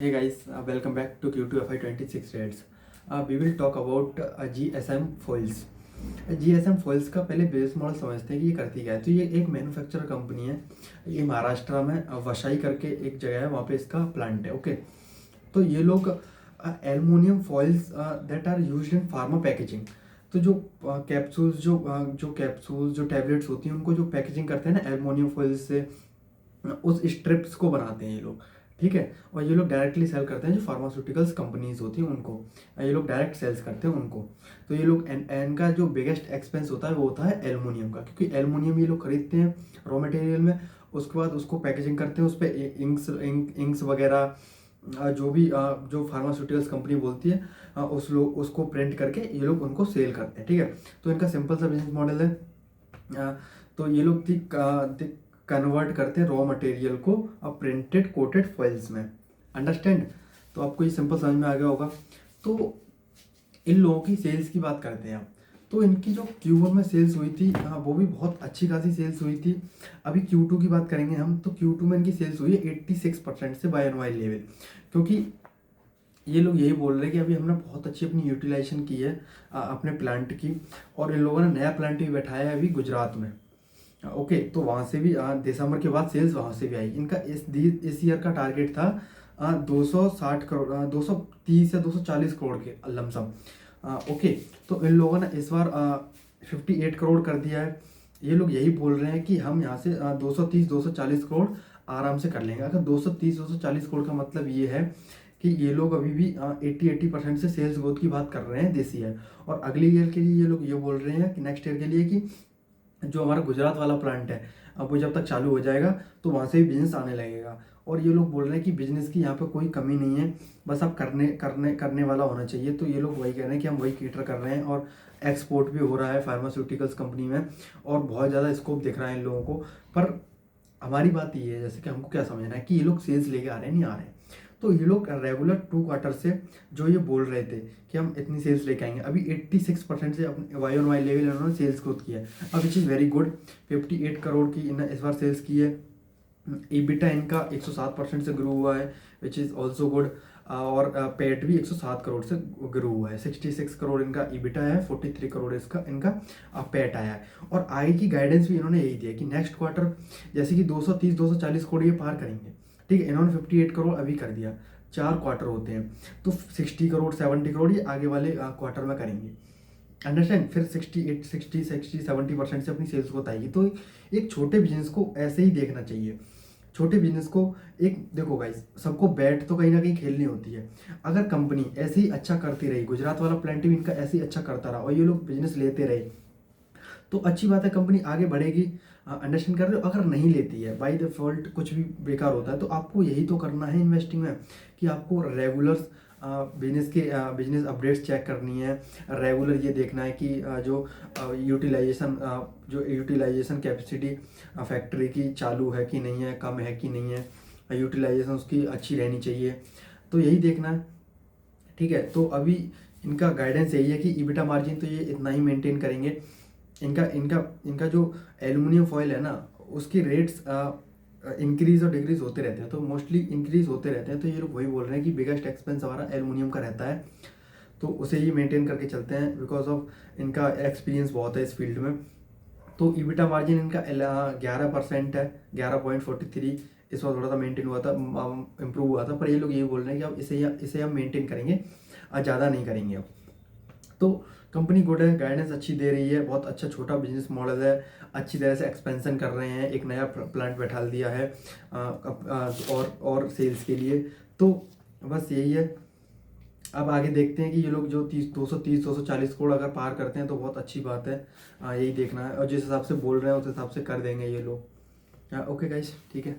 Hey guys, welcome back to Q2 FI26 rates. We will talk about GSM foils. GSM foils का पहले base model समझते हैं कि ये करती क्या है। तो ये एक मैन्युफैक्चरर कंपनी है। ये महाराष्ट्र में वशाई करके एक जगह है, वहाँ पे इसका प्लांट है। ओके, तो ये लोग aluminium foils that are used in pharma packaging. तो जो कैप्सूल्स जो टैबलेट्स होती हैं उनको जो पैकेजिंग करते हैं ना एल्युमिनियम फॉइल से, उस स्ट्रिप्स को बनाते हैं ये लोग। ठीक है, और ये लोग डायरेक्टली सेल करते हैं जो फार्मास्यूटिकल्स कंपनीज होती हैं उनको, ये लोग डायरेक्ट सेल्स करते हैं उनको। तो ये लोग इनका जो बिगेस्ट एक्सपेंस होता है वो होता है एल्युमिनियम का, क्योंकि एल्युमिनियम ये लोग खरीदते हैं रॉ मटेरियल में, उसके बाद उसको पैकेजिंग करते हैं, उस पर इंक्स वगैरह जो भी जो फार्मास्यूटिकल्स कंपनी बोलती है उसको प्रिंट करके ये लोग उनको सेल करते हैं। ठीक है, तो इनका सिंपल सा बिजनेस मॉडल है। तो ये लोग कन्वर्ट करते हैं रॉ मटेरियल को अब प्रिंटेड कोटेड फॉइल्स में। अंडरस्टैंड? तो आपको ये सिंपल समझ में आ गया होगा। तो इन लोगों की सेल्स की बात करते हैं आप। तो इनकी जो Q1 में सेल्स हुई थी वो भी बहुत अच्छी खासी सेल्स हुई थी। अभी Q2 की बात करेंगे हम, तो Q2 में इनकी सेल्स हुई है 86% से YoY लेवल, क्योंकि ये लोग यही बोल रहे हैं कि अभी हमने बहुत अच्छी अपनी यूटिलाइजेशन की है अपने प्लांट की, और इन लोगों ने नया प्लांट भी बैठाया है अभी गुजरात में। ओके, तो वहाँ से भी दिसंबर के बाद सेल्स वहाँ से भी आई। इनका इस ईयर का टारगेट था 260 करोड़, 230 या 240 करोड़ के लमसम। ओके, तो इन लोगों ने इस बार 58 करोड़ कर दिया है। ये लोग यही बोल रहे हैं कि हम यहाँ से 230-240 करोड़ आराम से कर लेंगे। अगर 230-240 करोड़ का मतलब ये है कि ये लोग अभी भी 80% से सेल्स ग्रोथ की बात कर रहे हैं दिस ईयर, और अगले ईयर के लिए ये लोग ये बोल रहे हैं कि नेक्स्ट ईयर के लिए कि जो हमारा गुजरात वाला प्लांट है अब वो जब तक चालू हो जाएगा तो वहाँ से भी बिजनेस आने लगेगा। और ये लोग बोल रहे हैं कि बिजनेस की यहाँ पे कोई कमी नहीं है, बस अब करने वाला होना चाहिए। तो ये लोग वही कह रहे हैं कि हम वही केटर कर रहे हैं, और एक्सपोर्ट भी हो रहा है फार्मास्यूटिकल्स कंपनी में, और बहुत ज़्यादा स्कोप दिख रहा है इन लोगों को। पर हमारी बात ये है, जैसे कि हमको क्या समझना है कि ये लोग सेल्स लेके आ रहे हैं नहीं आ रहे हैं। तो ये लोग रेगुलर 2 क्वार्टर से जो ये बोल रहे थे कि हम इतनी सेल्स लेके आएंगे, अभी 86% से अपने YoY लेवल इन्होंने सेल्स ग्रोथ किया है, अब which is very good. 58 crore की इन्होंने इस बार सेल्स की है। EBITDA इनका 107% से ग्रो हुआ है, विच इज़ ऑल्सो गुड। और पेट भी 107 करोड़ से ग्रो हुआ है। 66 करोड़ इनका EBITDA है, 43 करोड़ इसका इनका पेट आया है। और आगे की गाइडेंस भी इन्होंने यही दिया कि नेक्स्ट क्वार्टर जैसे कि 230-240 करोड़ ये पार करेंगे। ठीक है, इन्होंने 58 करोड़ अभी कर दिया, 4 क्वार्टर होते हैं, तो 60 करोड़ 70 करोड़ ये आगे वाले क्वार्टर में करेंगे। अंडरस्टैंड? फिर 70% से अपनी सेल्स ग्रोथ आएगी। तो एक छोटे बिजनेस को ऐसे ही देखना चाहिए। छोटे बिजनेस को एक देखो गाइस, सबको बैट तो कहीं ना कहीं खेलनी होती है। अगर कंपनी ऐसे ही अच्छा करती रही, गुजरात वाला प्लांट भी इनका ऐसे ही अच्छा करता रहा और ये लोग बिजनेस लेते रहे, तो अच्छी बात है, कंपनी आगे बढ़ेगी। अंडरस्टैंड कर रहे हो? अगर नहीं लेती है, बाय डिफॉल्ट कुछ भी बेकार होता है, तो आपको यही तो करना है इन्वेस्टिंग में कि आपको रेगुलर बिजनेस अपडेट्स चेक करनी है। रेगुलर ये देखना है कि जो यूटिलाइजेशन कैपेसिटी फैक्ट्री की चालू है कि नहीं है, कम है कि नहीं है, यूटिलाइजेशन उसकी अच्छी रहनी चाहिए। तो यही देखना है। ठीक है, तो अभी इनका गाइडेंस यही है कि EBITDA मार्जिन तो ये इतना ही मेंटेन करेंगे। इनका इनका इनका जो एल्युमिनियम फॉयल है ना, उसकी रेट्स इंक्रीज और डिक्रीज होते रहते हैं, तो मोस्टली इंक्रीज होते रहते हैं। तो ये लोग वही बोल रहे हैं कि बिगेस्ट एक्सपेंस हमारा एल्युमिनियम का रहता है, तो उसे ही मेंटेन करके चलते हैं बिकॉज ऑफ इनका एक्सपीरियंस बहुत है इस फील्ड में। तो EBITDA मार्जिन इनका 11% है, 11.43। इस बार थोड़ा सा मेंटेन हुआ था, इम्प्रूव हुआ था, पर ये लोग ये बोल रहे हैं कि अब इसे हम मेंटेन करेंगे, ज़्यादा नहीं करेंगे अब। तो कंपनी गुड है, गाइडेंस अच्छी दे रही है, बहुत अच्छा छोटा बिजनेस मॉडल है, अच्छी तरह से एक्सपेंशन कर रहे हैं, एक नया प्लांट बैठा दिया है और सेल्स के लिए। तो बस यही है। अब आगे देखते हैं कि ये लोग जो 230-240 करोड़ अगर पार करते हैं तो बहुत अच्छी बात है। यही देखना है, और जिस हिसाब से बोल रहे हैं उस हिसाब से कर देंगे ये लोग। ओके गाइस, ठीक है।